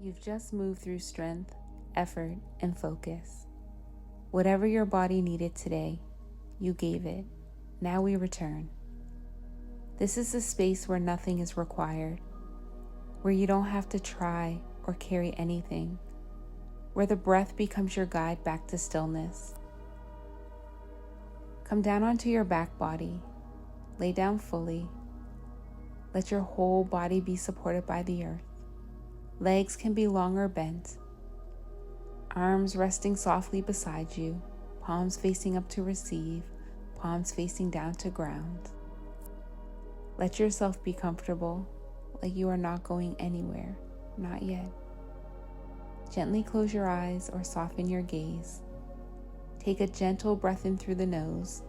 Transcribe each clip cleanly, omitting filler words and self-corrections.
You've just moved through strength, effort, and focus. Whatever your body needed today, you gave it. Now we return. This is a space where nothing is required, where you don't have to try or carry anything, where the breath becomes your guide back to stillness. Come down onto your back body, lay down fully. Let your whole body be supported by the earth. Legs can be long or bent. Arms resting softly beside you, palms facing up to receive, palms facing down to ground. Let yourself be comfortable, like you are not going anywhere, not yet. Gently close your eyes or soften your gaze. Take a gentle breath in through the nose.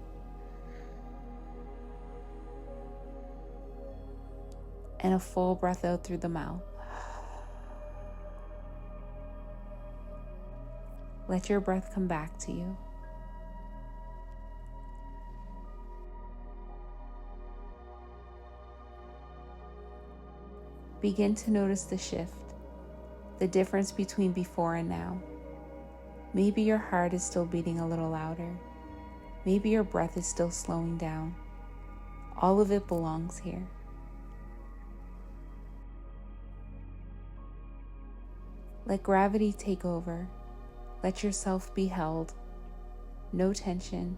And a full breath out through the mouth. Let your breath come back to you. Begin to notice the shift, the difference between before and now. Maybe your heart is still beating a little louder. Maybe your breath is still slowing down. All of it belongs here. Let gravity take over. Let yourself be held. No tension,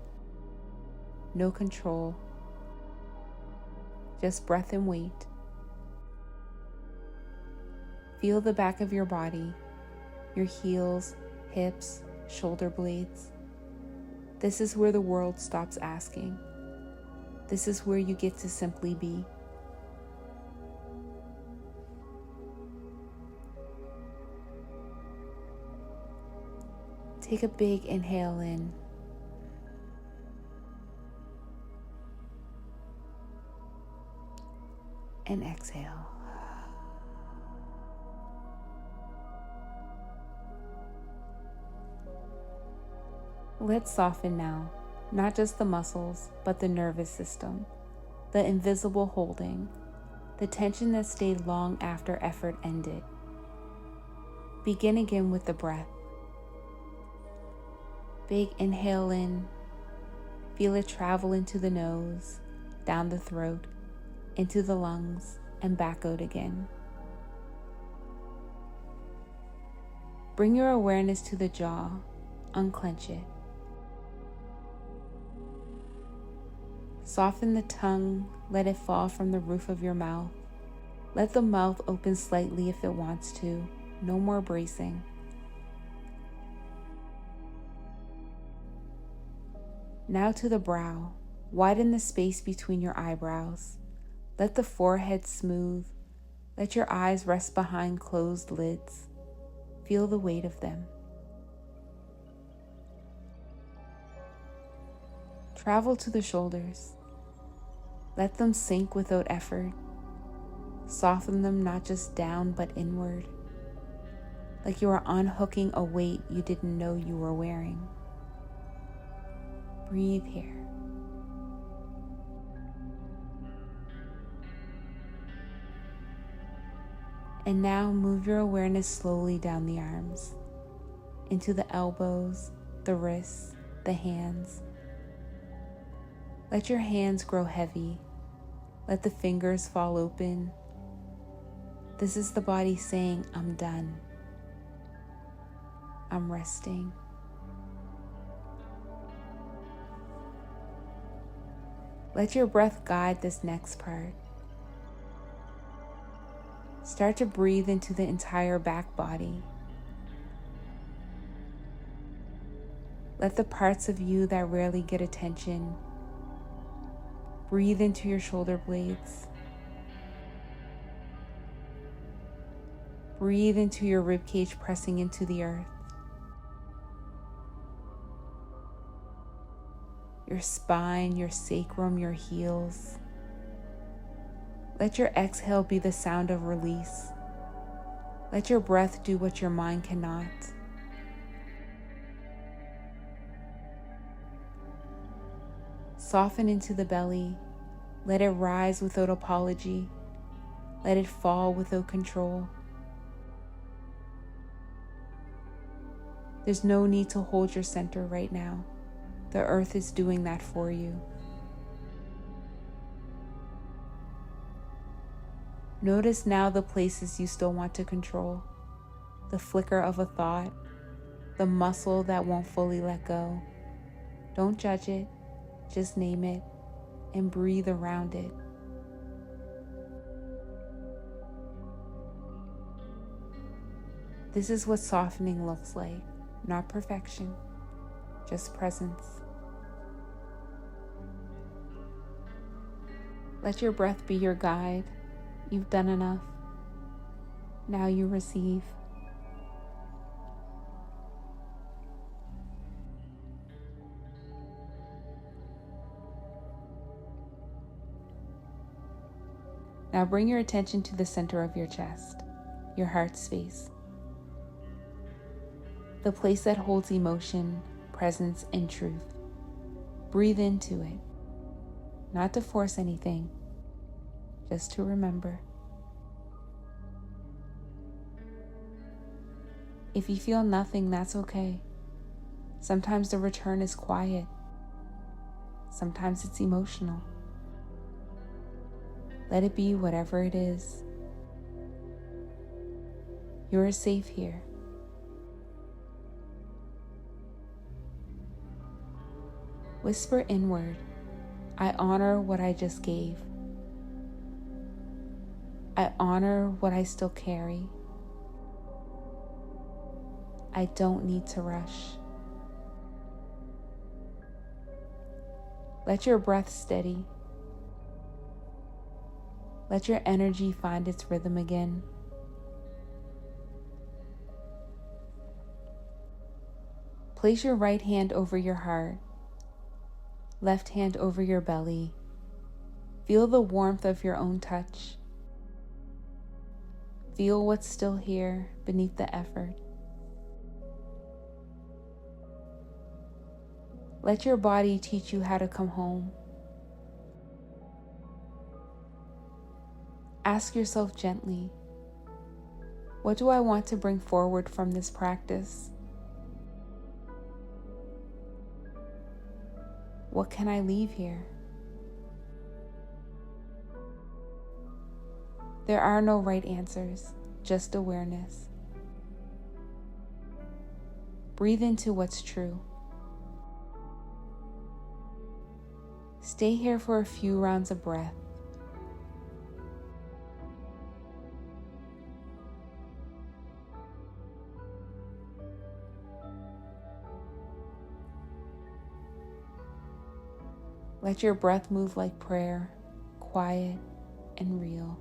no control, just breath and weight. Feel the back of your body, your heels, hips, shoulder blades. This is where the world stops asking. This is where you get to simply be. Take a big inhale in. And exhale. Let's soften now, not just the muscles, but the nervous system, the invisible holding, the tension that stayed long after effort ended. Begin again with the breath. Big inhale in, feel it travel into the nose, down the throat, into the lungs, and back out again. Bring your awareness to the jaw, unclench it. Soften the tongue, let it fall from the roof of your mouth. Let the mouth open slightly if it wants to, no more bracing. Now to the brow, widen the space between your eyebrows. Let the forehead smooth. Let your eyes rest behind closed lids. Feel the weight of them. Travel to the shoulders. Let them sink without effort. Soften them not just down but inward, like you are unhooking a weight you didn't know you were wearing. Breathe here. And now move your awareness slowly down the arms, into the elbows, the wrists, the hands. Let your hands grow heavy. Let the fingers fall open. This is the body saying, I'm done. I'm resting. Let your breath guide this next part. Start to breathe into the entire back body. Let the parts of you that rarely get attention breathe into your shoulder blades. Breathe into your ribcage pressing into the earth. Your spine, your sacrum, your heels. Let your exhale be the sound of release. Let your breath do what your mind cannot. Soften into the belly. Let it rise without apology. Let it fall without control. There's no need to hold your center right now. The earth is doing that for you. Notice now the places you still want to control, the flicker of a thought, the muscle that won't fully let go. Don't judge it, just name it and breathe around it. This is what softening looks like, not perfection, just presence. Let your breath be your guide. You've done enough. Now you receive. Now bring your attention to the center of your chest, your heart space. The place that holds emotion, presence, and truth. Breathe into it, not to force anything, just to remember. If you feel nothing, that's okay. Sometimes the return is quiet. Sometimes it's emotional. Let it be whatever it is. You're safe here. Whisper inward, I honor what I just gave. I honor what I still carry. I don't need to rush. Let your breath steady. Let your energy find its rhythm again. Place your right hand over your heart, left hand over your belly. Feel the warmth of your own touch. Feel what's still here beneath the effort. Let your body teach you how to come home. Ask yourself gently, what do I want to bring forward from this practice? What can I leave here? There are no right answers, just awareness. Breathe into what's true. Stay here for a few rounds of breath. Let your breath move like prayer, quiet and real.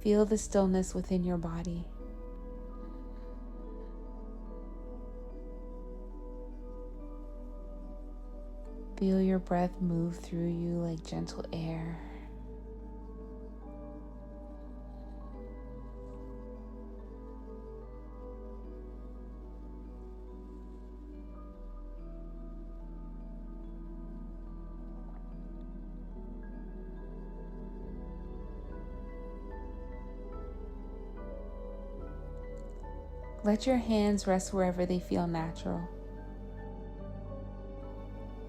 Feel the stillness within your body. Feel your breath move through you like gentle air. Let your hands rest wherever they feel natural.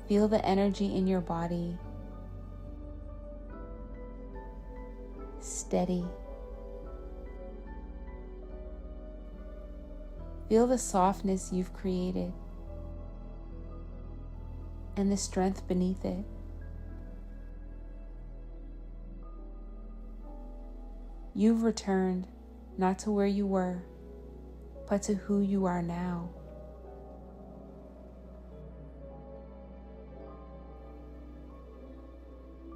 Feel the energy in your body. Steady. Feel the softness you've created and the strength beneath it. You've returned not to where you were, but to who you are now.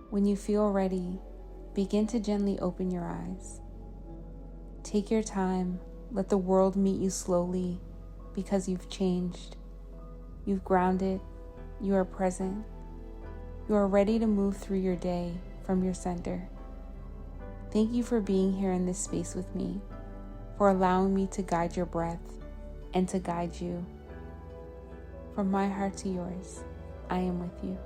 When you feel ready, begin to gently open your eyes. Take your time, let the world meet you slowly, because you've changed. You've grounded, you are present. You are ready to move through your day from your center. Thank you for being here in this space with me, for allowing me to guide your breath and to guide you. From my heart to yours, I am with you.